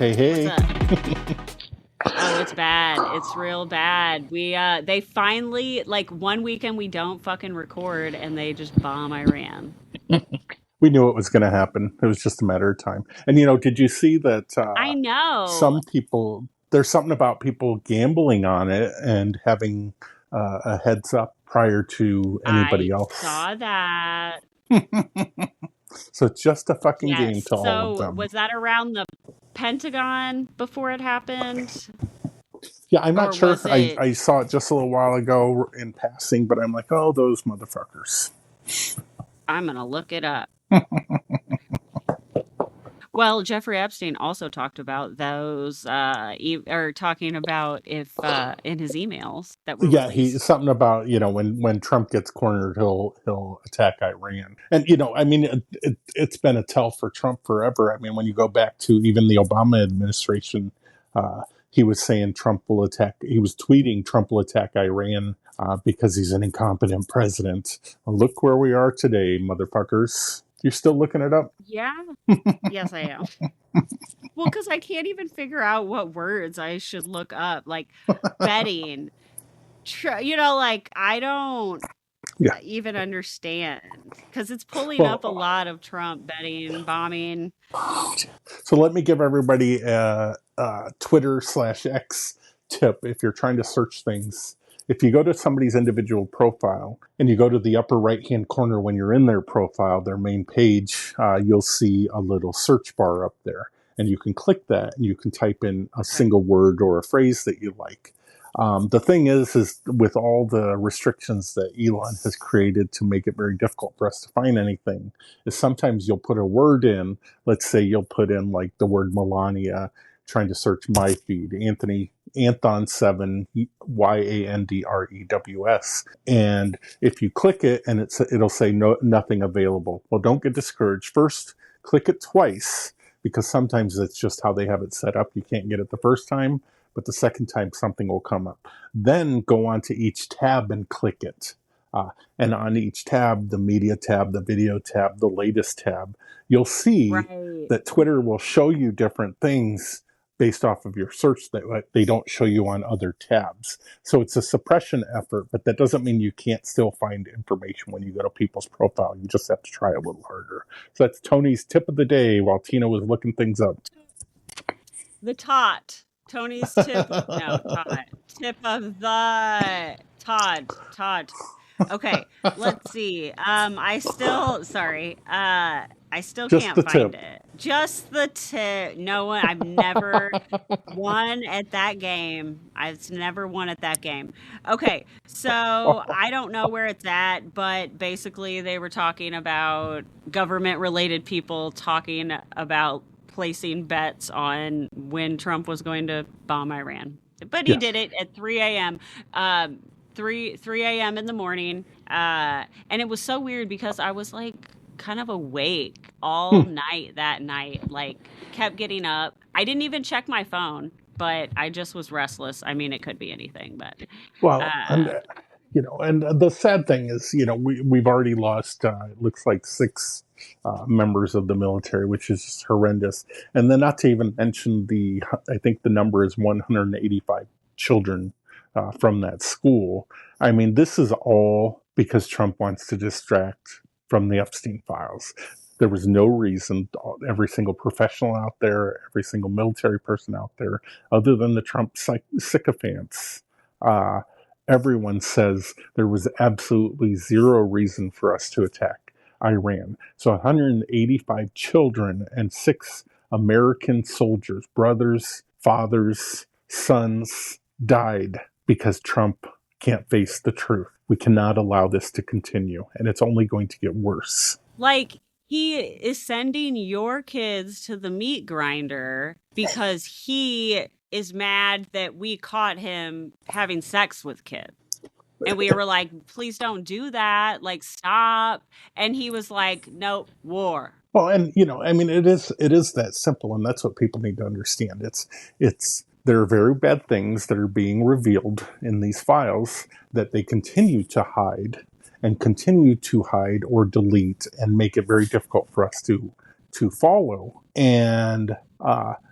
Hey, What's hey. up? Oh, it's bad. It's real bad. They finally, like, one weekend we don't fucking record and they just bomb Iran. We knew it was going to happen. It was just a matter of time. And, did you see that I know. some people, there's something about people gambling on it and having a heads up prior to anybody I else? saw that. So it's just a fucking game Yes. to all of So, them. was that around the Pentagon before it happened? Yeah, I'm not Or sure. was I, it, I saw it just a little while ago in passing, but I'm like, oh, those motherfuckers. I'm gonna look it up. Well, Jeffrey Epstein also talked about those, or talking about if in his emails that were Yeah, he released. something about when Trump gets cornered, he'll attack Iran, and I mean it's been a tell for Trump forever. I mean, when you go back to even the Obama administration, uh, he was saying Trump will attack. He was tweeting Trump will attack Iran because he's an incompetent president. Well, look where we are today, motherfuckers. You're still looking it up? Yeah. Yes, I am. Well, because I can't even figure out what words I should look up, like betting. Like I don't Yeah. even understand because it's pulling up a Well, lot of Trump betting, bombing. so let me give everybody a Twitter/X tip if you're trying to search things. If you go to somebody's individual profile and you go to the upper right hand corner when you're in their profile, their main page, you'll see a little search bar up there. And you can click that and you can type in a Okay. single word or a phrase that you like. The thing is with all the restrictions that Elon has created to make it very difficult for us to find anything, is sometimes you'll put a word in. Let's say you'll put in like the word Melania, trying to search my feed, Anthon7, Yandrews. And if you click it and it'll say no, nothing available. Well, don't get discouraged. First, click it twice because sometimes it's just how they have it set up. You can't get it the first time, but the second time something will come up. Then go on to each tab and click it. And on each tab, the media tab, the video tab, the latest tab, you'll see Right. that Twitter will show you different things based off of your search that they don't show you on other tabs. So it's a suppression effort, but that doesn't mean you can't still find information when you go to people's profile. You just have to try a little harder. So that's Tony's tip of the day while Tina was looking things up. The tot. Tony's tip. No, tot. Tip of the Todd. Okay, let's see. I still Just can't the find tip. it. Just the tip. No one, I've never won at that game. I've never won at that game. Okay, so I don't know where it's at, but basically they were talking about government related people talking about placing bets on when Trump was going to bomb Iran. But he Yes. did it at 3 a.m. 3 a.m. in the morning. And it was so weird because I was like kind of awake all Hmm. night that night, like kept getting up. I didn't even check my phone, but I just was restless. I mean, it could be anything, but Well, and uh, and the sad thing is, we've already lost. It looks like six members of the military, which is just horrendous. And then, not to even mention I think the number is 185 children from that school. I mean, this is all because Trump wants to distract from the Epstein files. There was no reason. Every single professional out there, every single military person out there, other than the Trump sycophants. Uh, Everyone says there was absolutely zero reason for us to attack Iran. So 185 children and six American soldiers, brothers, fathers, sons, died because Trump can't face the truth. We cannot allow this to continue, and it's only going to get worse. like he is sending your kids to the meat grinder because he is mad that we caught him having sex with kids. And we were like, please don't do that. Like, stop. And he was like, nope, war. Well, and I mean, it is that simple, and that's what people need to understand. It's there are very bad things that are being revealed in these files that they continue to hide or delete and make it very difficult for us to follow. And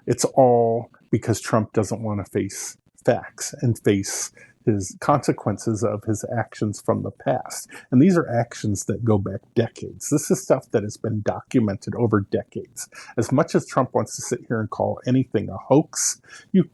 it's all because Trump doesn't want to face facts and face his consequences of his actions from the past. And these are actions that go back decades. This is stuff that has been documented over decades. As much as Trump wants to sit here and call anything a hoax, you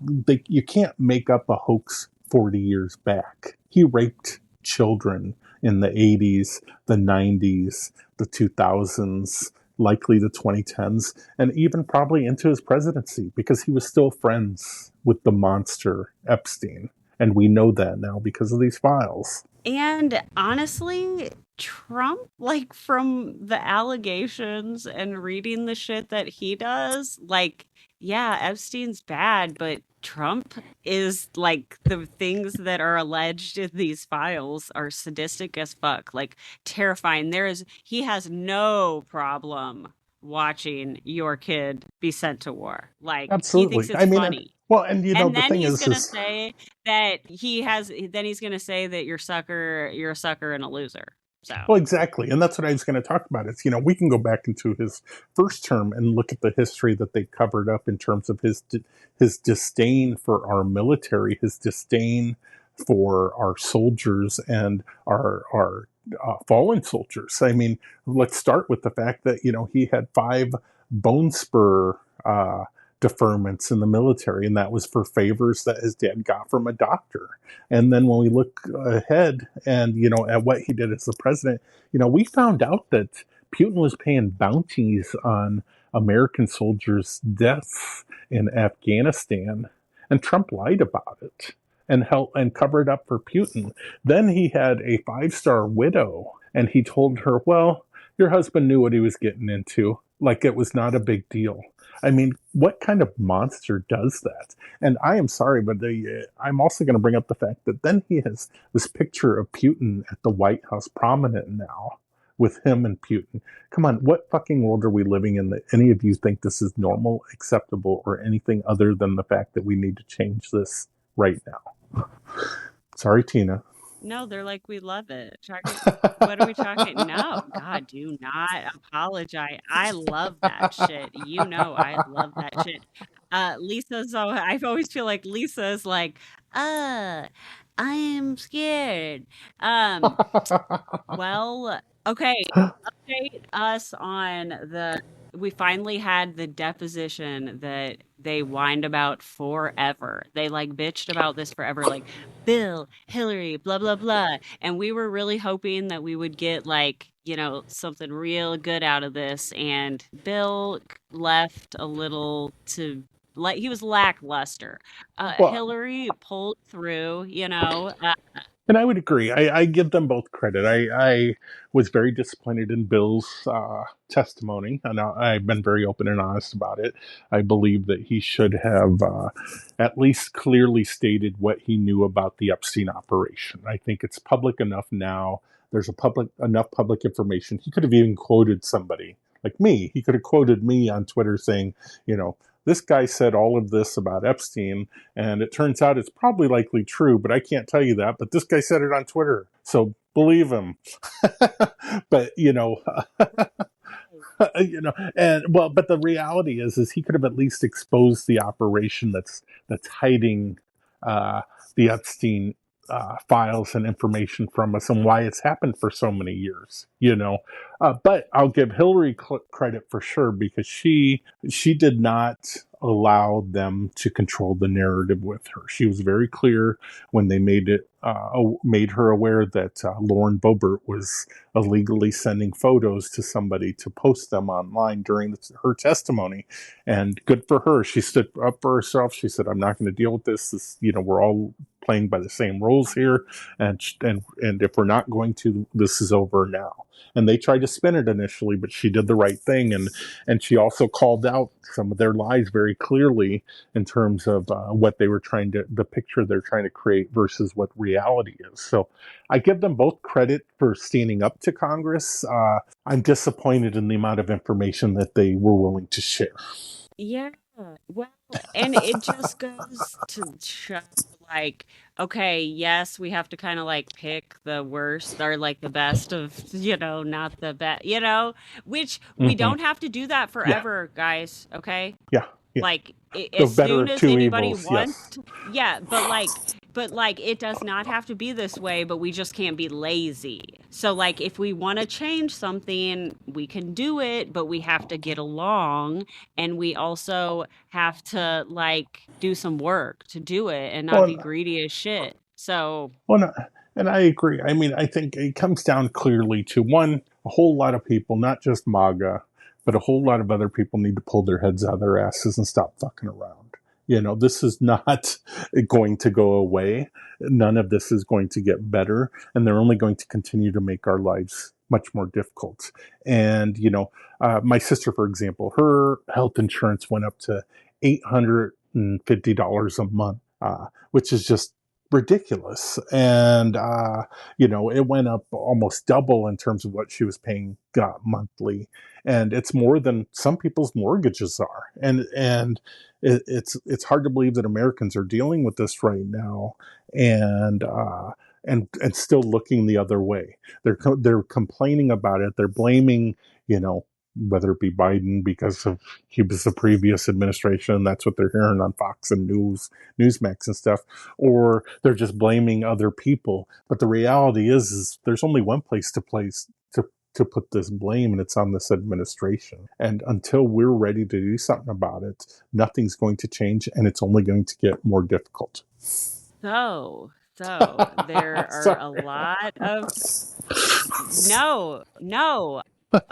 can't make up a hoax 40 years back. He raped children in the 80s, the 90s, the 2000s, likely the 2010s, and even probably into his presidency, because he was still friends with the monster Epstein. And we know that now because of these files. And honestly, Trump, like from the allegations and reading the shit that he does, like, yeah, Epstein's bad, but Trump is like the things that are alleged in these files are sadistic as fuck, like terrifying. He has no problem watching your kid be sent to war. Like, he thinks Absolutely. it's I mean, funny. well, and And the then thing he's gonna is say that he's gonna say that you're a sucker and a loser. So well, exactly. And that's what I was going to talk about. It's, we can go back into his first term and look at the history that they covered up in terms of his disdain for our military, his disdain for our soldiers and our fallen soldiers. I mean, let's start with the fact that, he had 5 bone spur deferments in the military, and that was for favors that his dad got from a doctor. And then when we look ahead and, at what he did as the president, we found out that Putin was paying bounties on American soldiers' deaths in Afghanistan, and Trump lied about it and helped and covered up for Putin. Then he had a 5-star widow, and he told her, well, your husband knew what he was getting into, like it was not a big deal. I mean, what kind of monster does that? And I am sorry, but I'm also going to bring up the fact that then he has this picture of Putin at the White House prominent now with him and Putin. Come on, what fucking world are we living in that any of you think this is normal, acceptable, or anything other than the fact that we need to change this right now? Sorry, Tina. no, they're like, we love it. What are we talking? No, God, do not apologize. I love that shit. I love that shit. I always feel like Lisa's like, uh, I am scared. Um, well, okay, update us on the we finally had the deposition that they whined about forever. They like bitched about this forever, like Bill, Hillary, blah blah blah. And we were really hoping that we would get like, something real good out of this. And Bill left a little to like he was lackluster. Well, Hillary pulled through, and I would agree. I give them both credit. I was very disappointed in Bill's testimony, and I've been very open and honest about it. I believe that he should have at least clearly stated what he knew about the Epstein operation. I think it's public enough now. There's enough public information. He could have even quoted somebody like me. He could have quoted me on Twitter saying, this guy said all of this about Epstein, and it turns out it's probably likely true, but I can't tell you that. But this guy said it on Twitter, so believe him. But and well, but the reality is he could have at least exposed the operation that's hiding uh, the Epstein files and information from us, and why it's happened for so many years. But I'll give Hillary credit for sure, because she did not allow them to control the narrative with her. She was very clear when they made her aware that Lauren Boebert was illegally sending photos to somebody to post them online during her testimony. And good for her. She stood up for herself. She said, I'm not going to deal with this. We're all playing by the same rules here. And if we're not going to, this is over now. And they tried to spin it initially, but she did the right thing. And she also called out some of their lies very clearly in terms of what they were the picture they're trying to create versus what reality is. So I give them both credit for standing up to Congress. I'm disappointed in the amount of information that they were willing to share. Yeah. Well, and it just goes to show like, okay, yes, we have to kind of like pick the worst or like the best of, not the best, which we Hmm. don't have to do that Yeah, forever, guys. Okay. yeah, yeah. Like The as better soon of as two anybody evils. wants Yes. to, yeah, but like it does not have to be this way, but we just can't be lazy. So like if we want to change something, we can do it, but we have to get along, and we also have to like do some work to do it and not be Well, greedy as shit. So, well, no, and I agree. I mean, I think it comes down clearly to one, a whole lot of people, not just MAGA, but a whole lot of other people need to pull their heads out of their asses and stop fucking around. This is not going to go away. None of this is going to get better, and they're only going to continue to make our lives much more difficult. And, my sister, for example, her health insurance went up to $850 a month, which is just ridiculous. And, it went up almost double in terms of what she was paying monthly. And it's more than some people's mortgages are. And it's hard to believe that Americans are dealing with this right now. And, and still looking the other way. They're complaining about it. They're blaming, you know, whether it be Biden because of he was the previous administration. That's what they're hearing on Fox and Newsmax and stuff, or they're just blaming other people. But the reality is there's only one place to put this blame, and it's on this administration. And until we're ready to do something about it, nothing's going to change, and it's only going to get more difficult. so there are a Sorry. lot of no, no,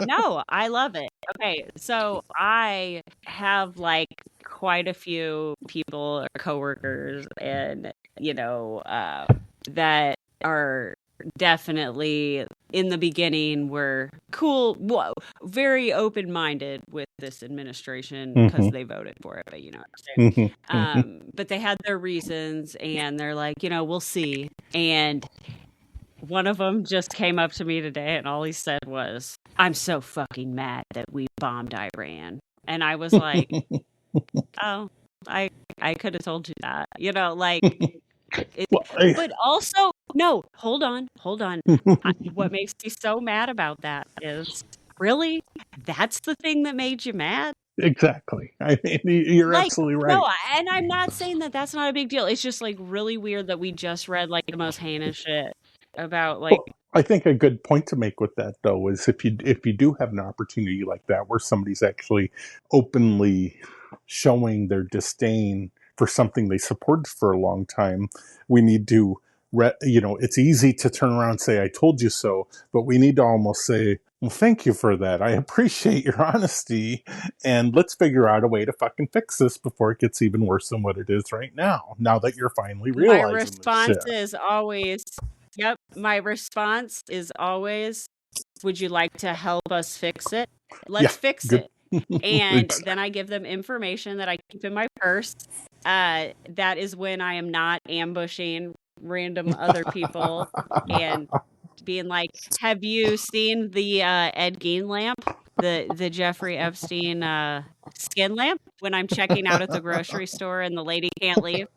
no, I love it. Okay, so I have like quite a few people or coworkers and that are definitely in the beginning were cool, very open-minded with this administration because Mm-hmm, they voted for it, but you know what I'm saying. mm-hmm, mm-hmm. But they had their reasons and they're like, we'll see. And one of them just came up to me today and all he said was, "I'm so fucking mad that we bombed Iran." And I was like, "Oh, I I could have told you that." Like it, Well, but also no, hold on, hold on. What makes me so mad about that is, really? That's the thing that made you mad? exactly. I mean, you're Like, absolutely no, right. and I'm not saying that that's not a big deal. It's just like really weird that we just read like the most heinous shit about like. Well, I think a good point to make with that though is if you do have an opportunity like that where somebody's actually openly showing their disdain for something they supported for a long time, we need to it's easy to turn around and say I told you so, but we need to almost say, well, thank you for that. I appreciate your honesty, and let's figure out a way to fucking fix this before it gets even worse than what it is right now. Now that you're finally My realizing this response shit. is always, yep, my response is always, "Would you like to help us fix it? Yeah, Let's fix good. it." And then I give them information that I keep in my purse. That is when I am not ambushing random other people and being like, "Have you seen the Ed Gein lamp? The Jeffrey Epstein skin lamp?" When I'm checking out at the grocery store and the lady can't leave.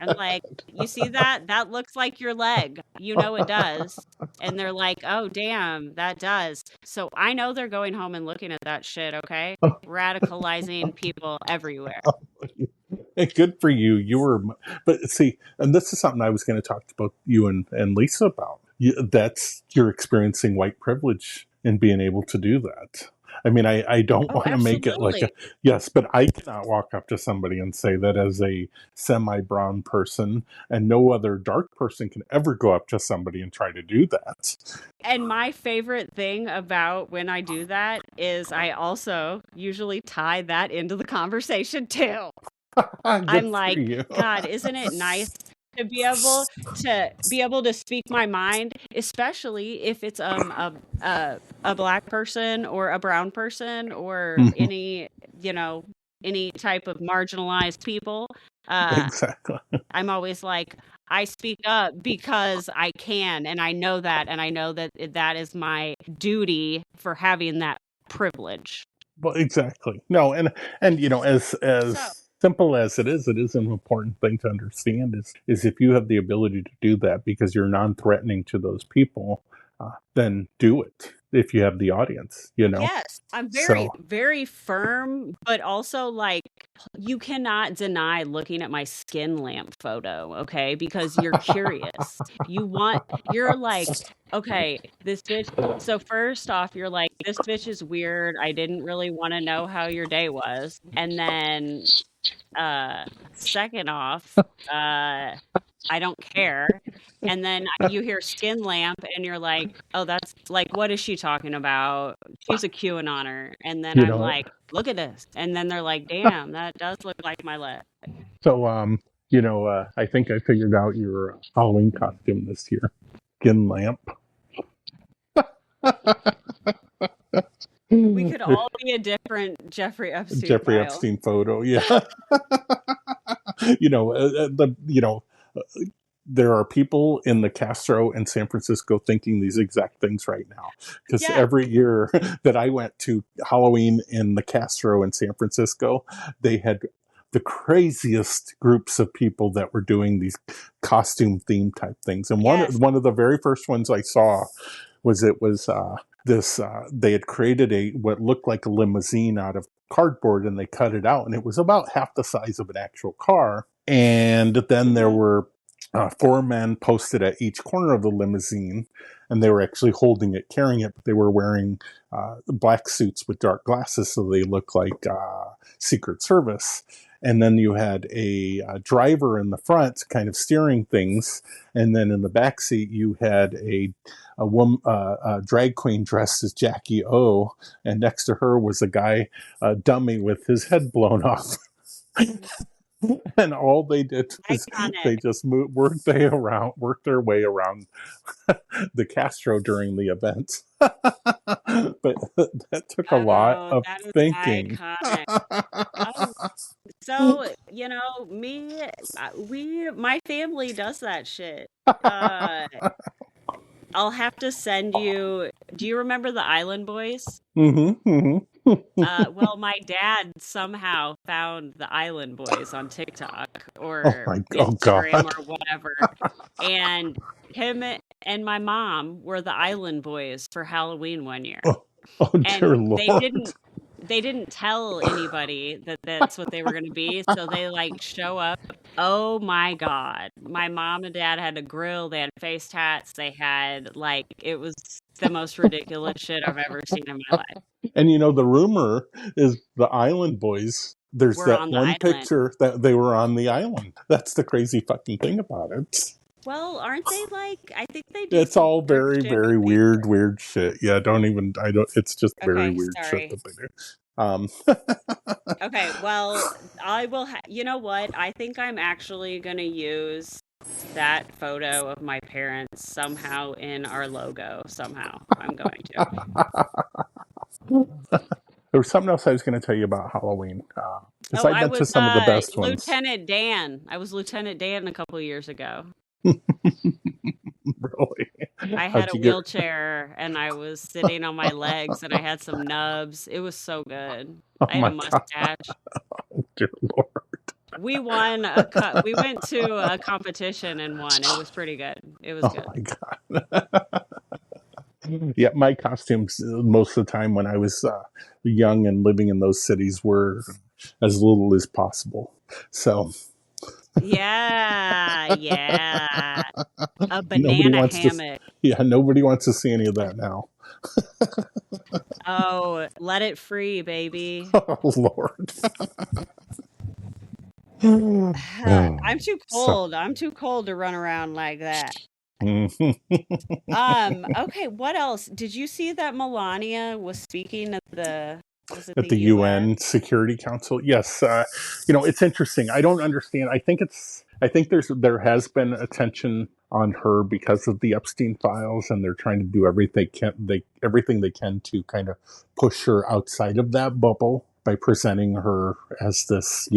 I'm like, "You see that? That looks like your leg. You know it does." And they're like, "Oh, damn, that does." So I know they're going home and looking at that shit, okay? Radicalizing people everywhere. Good for you. But see, and this is something I was going to talk about you and Lisa about. That's you're experiencing white privilege in being able to do that. I mean, I don't Oh, want to make it like a absolutely. yes, but I cannot walk up to somebody and say that as a semi-brown person, and no other dark person can ever go up to somebody and try to do that. And my favorite thing about when I do that is I also usually tie that into the conversation too. Good I'm for like, you. "God, isn't it nice to be able to speak my mind, especially if it's a black person or a brown person or Mhm, you know, any type of marginalized people." Uh, exactly. I'm always like, I speak up because I can, and I know that, and I know that that is my duty for having that privilege. Well, exactly. No, and as So. simple as it is an important thing to understand is if you have the ability to do that because you're non-threatening to those people, then do it if you have the audience, you know? Yes, I'm very, So, very firm, but also like you cannot deny looking at my skin lamp photo, okay? Because you're curious. You're like, okay, this bitch. So first off, you're like, this bitch is weird. I didn't really want to know how your day was. And then second off, uh I don't care. And then you hear skin lamp and you're like, "Oh, that's like, what is she talking about? She's a QAnoner." And then you I'm know, like, "Look at this." And then they're like, "Damn, that does look like my leg." so, I think I figured out your Halloween costume this year. Skin lamp. We could all be a different Jeffrey Epstein Jeffrey file. Epstein photo. Yeah. You know, there are people in the Castro and San Francisco thinking these exact things right now. Because Yeah. every year that I went to Halloween in the Castro in San Francisco, they had the craziest groups of people that were doing these costume theme type things. And Yes. one of the very first ones I saw was this they had created a what looked like a limousine out of cardboard, and they cut it out, and it was about half the size of an actual car. And then there Mhm. were four men posted at each corner of the limousine, and they were actually holding it, carrying it, but they were wearing black suits with dark glasses, so they looked like Secret Service. And then you had a driver in the front, kind of steering things, and then in the back seat you had a woman, a drag queen dressed as Jackie O, and next to her was a guy, a dummy with his head blown off. And all they did was Iconic. they just worked their way around the Castro during the event. But that took a lot Oh, of that is thinking. iconic. Oh, so, my family does that shit. Uh, I'll have to send you. Do you remember the Island Boys? Mm-hmm, Well, my dad somehow found the Island Boys on TikTok Oh or my, oh Instagram God. or whatever, and him and my mom were the Island Boys for Halloween one year. Oh, oh And dear Lord. they didn't tell anybody that that's what they were gonna be, so they, like, show up. Oh my god. My mom and dad had a grill, they had face tats, they had, like, it was the most ridiculous shit I've ever seen in my life. And the rumor is the Island Boys. There's We're that on the one island. picture that they were on the island. That's the crazy fucking thing about it. Well, aren't they, like, I think they do It's some all weird very, shit with very nature. weird shit. Yeah, it's just very Okay, weird shit sorry. that they do. Um, Okay, well, I will you know what? I think I'm actually gonna use that photo of my parents somehow in our logo, somehow. I'm going to. there was something else I was going to tell you about Halloween. Because Oh, I've I been to was some of the best ones. Lieutenant Dan. I was Lieutenant Dan a couple years ago. Really. I had How'd a you get? wheelchair and I was sitting on my legs and I had some nubs. It was so good. Oh I had a my God. mustache. Oh, dear Lord. We went to a competition and won. It was pretty good. It was Oh good. my God. Yeah, my costumes most of the time when I was young and living in those cities were as little as possible. So Yeah, yeah. A nobody banana wants to, hammock. yeah, nobody wants to see any of that now. Oh, let it free, baby. Oh Lord. Oh, I'm too so. cold. I'm too cold to run around like that. Mhm. Okay, what else? Did you see that Melania was speaking at was it At the the UN? UN Security Council. Yes, it's interesting. I don't understand. I think there has been attention on her because of the Epstein files, and they're trying to do everything they can to kind of push her outside of that bubble by presenting her as this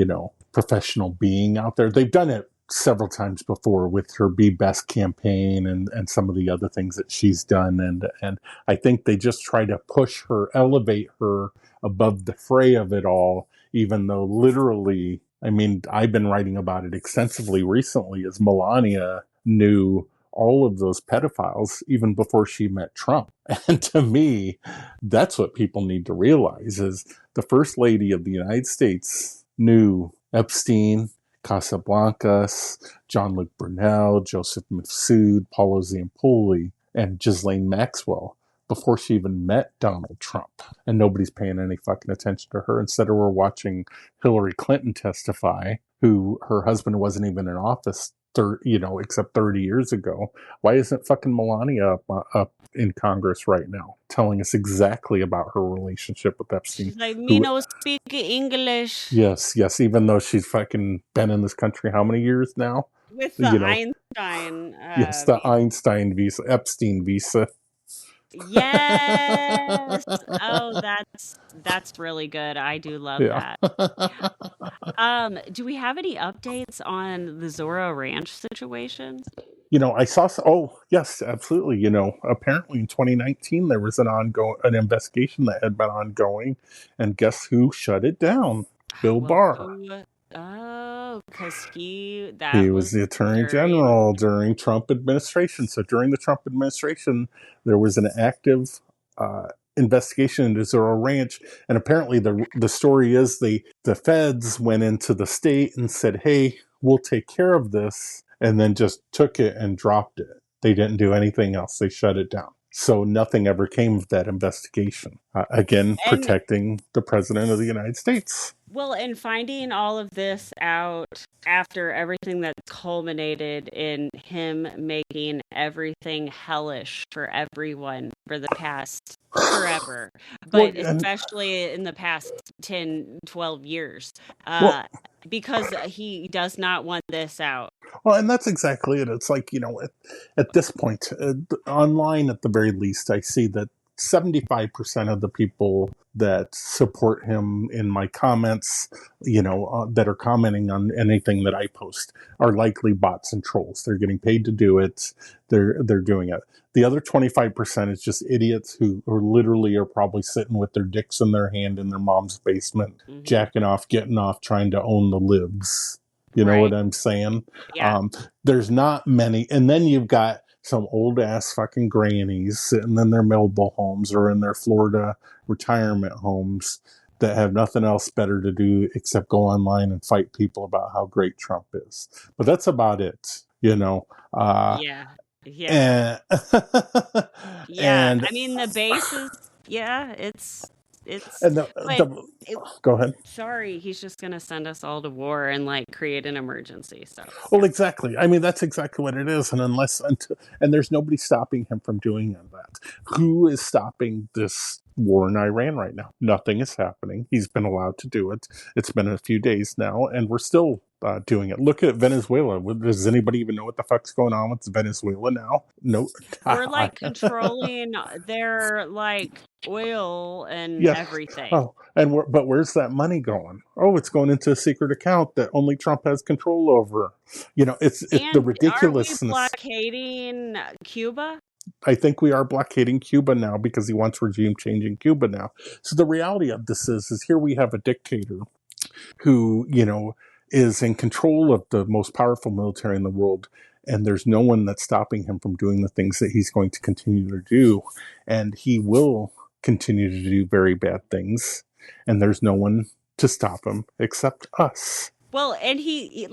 professional being out there. They've done it several times before with her Be Best campaign and some of the other things that she's done, and I think they just try to push her, elevate her above the fray of it all, even though literally I mean, I've been writing about it extensively recently as Melania knew all of those pedophiles even before she met Trump. And to me, that's what people need to realize is the first lady of the United States knew Epstein, Casablancas, John Luke Brunel, Joseph Mifsud, Paulo Zampoli, and Ghislaine Maxwell before she even met Donald Trump. And nobody's paying any fucking attention to her. Instead of we're watching Hillary Clinton testify, who her husband wasn't even in office, except 30 years ago. Why isn't fucking Melania up in Congress right now, telling us exactly about her relationship with Epstein? She's like, me Who, no speak English yes, even though she's fucking been in this country how many years now? with the You know, Einstein yes, the visa. Einstein visa, Epstein visa. Yes. Oh, that's really good. I do love Yeah. that. Do we have any updates on the Zorro Ranch situation? I saw. Oh, yes, absolutely. Apparently in 2019 there was an investigation that had been ongoing, and guess who shut it down? Bill Well, Barr. who oh, because He that was was the attorney during general during Trump administration. So during the Trump administration, there was an active uh, investigation into Zorro Ranch, and apparently the story is the feds went into the state and said, "Hey, we'll take care of this," and then just took it and dropped it. They didn't do anything else. They shut it down. So nothing ever came of that investigation. Again, and protecting the president of the United States. well, and finding all of this out after everything that culminated in him making everything hellish for everyone for the past forever, Well, but and especially in the past 10, 12 years, well, uh, because he does not want this out. Well, and that's exactly it. It's like, at this point, online at the very least, I see that 75% of the people that support him in my comments, that are commenting on anything that I post are likely bots and trolls. They're getting paid to do it. They're doing it. The other 25% is just idiots who literally are probably sitting with their dicks in their hand in their mom's basement, Hmm. jacking off, getting off, trying to own the libs. You know what Right. I'm saying? Yeah. Um, there's not many. And then you've got some old ass fucking grannies sitting in their mobile homes or in their Florida retirement homes that have nothing else better to do except go online and fight people about how great Trump is. But that's about it. Yeah. Yeah. And, Yeah. and, I mean, the base is, yeah, it's, and but it, go ahead. sorry, he's just gonna send us all to war and like create an emergency. So Well, exactly. I mean, that's exactly what it is. And there's nobody stopping him from doing that. Who is stopping this war in Iran right now? Nothing is happening. He's been allowed to do it. It's been a few days now, and we're still doing it. Look at Venezuela. Does anybody even know what the fuck's going on with Venezuela now? No. we're like controlling their like oil and Yeah. everything. Oh, but where's that money going? Oh, it's going into a secret account that only Trump has control over. It's the And aren't we ridiculousness. blockading Cuba? I think we are blockading Cuba now because he wants regime change in Cuba now. So the reality of this is here we have a dictator who, is in control of the most powerful military in the world. And there's no one that's stopping him from doing the things that he's going to continue to do. And he will continue to do very bad things. And there's no one to stop him except us. Well, and he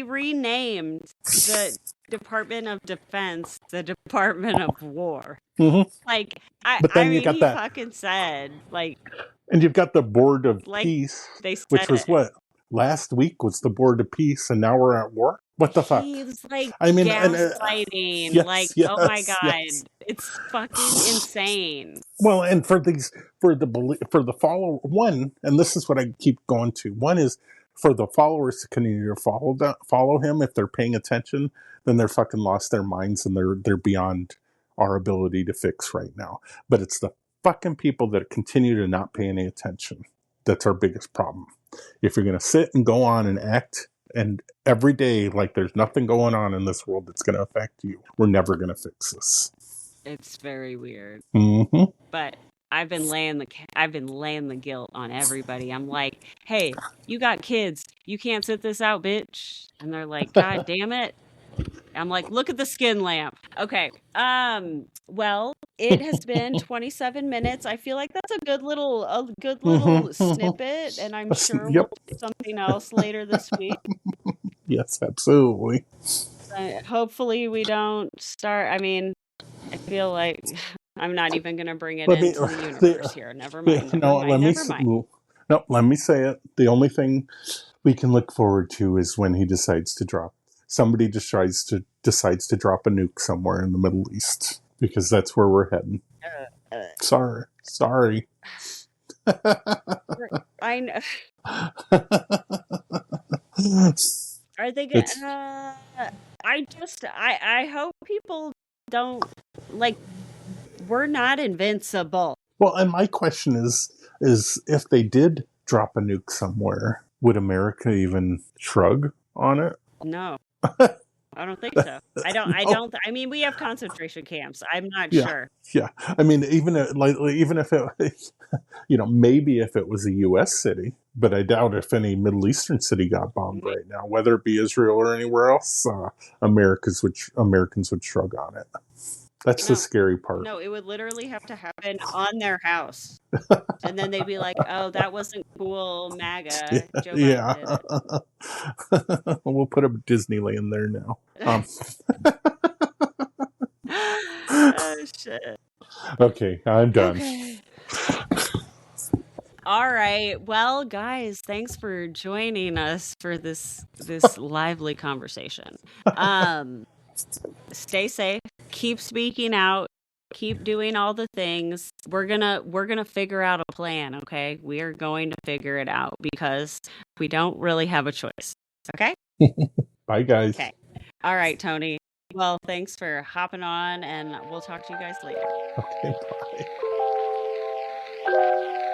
renamed the Department of Defense the Department of War. Hmm. Like But I then you mean got he that. fucking said And you've got the Board of like Peace, they which said was it. what? Last week was the Board of Peace, and now we're at war? What the fuck? He's like I mean, and gaslighting, like, yes, oh my yes, yes. God, it's fucking insane. Well, and for the follow one, and this is what I keep going to. One is for the followers to continue to follow him. If they're paying attention, then they're fucking lost their minds and they're beyond our ability to fix right now. But it's the fucking people that continue to not pay any attention that's our biggest problem. If you're gonna sit and go on and act and every day like there's nothing going on in this world that's gonna affect you, we're never gonna fix this. It's very weird. Hmm. But I've been laying the guilt on everybody. I'm like, "Hey, you got kids. You can't sit this out, bitch." And they're like, "God damn it." I'm like, "Look at the skin lamp." Okay. Well, it has been 27 minutes. I feel like that's a good little snippet, and I'm sure we'll Yep. do something else later this week. Yes, absolutely. Hopefully we don't start. I mean, I feel like I'm not even going to bring it Let me into the universe here. Never mind. Never no. mind. Never mind. No. Let me say it. The only thing we can look forward to is when he decides to drop. Somebody decides to drop a nuke somewhere in the Middle East because that's where we're heading. Uh, Sorry. I know. Are they going It's to I hope people don't like we're not invincible. well, and my question is if they did drop a nuke somewhere, would America even shrug on it? No. I don't think so. I No. don't I mean we have concentration camps. I'm not Yeah. sure. Yeah. I mean, even if it, maybe if it was a U.S. city, but I doubt if any Middle Eastern city got bombed May- right now, whether it be Israel or anywhere else. Americans would shrug on it. That's the No. scary part. No, it would literally have to happen on their house. And then they'd be like, "Oh, that wasn't cool, MAGA. Joe Biden Yeah. did it." We'll put a Disneyland there now. Oh shit. Okay, I'm done. Okay. All right. Well, guys, thanks for joining us for this lively conversation. Um, Stay safe, keep speaking out, keep doing all the things. We're gonna figure out a plan, okay? We are going to figure it out because we don't really have a choice. Okay? Bye, guys. Okay. All right, Tony. Well, thanks for hopping on and we'll talk to you guys later. Okay, bye.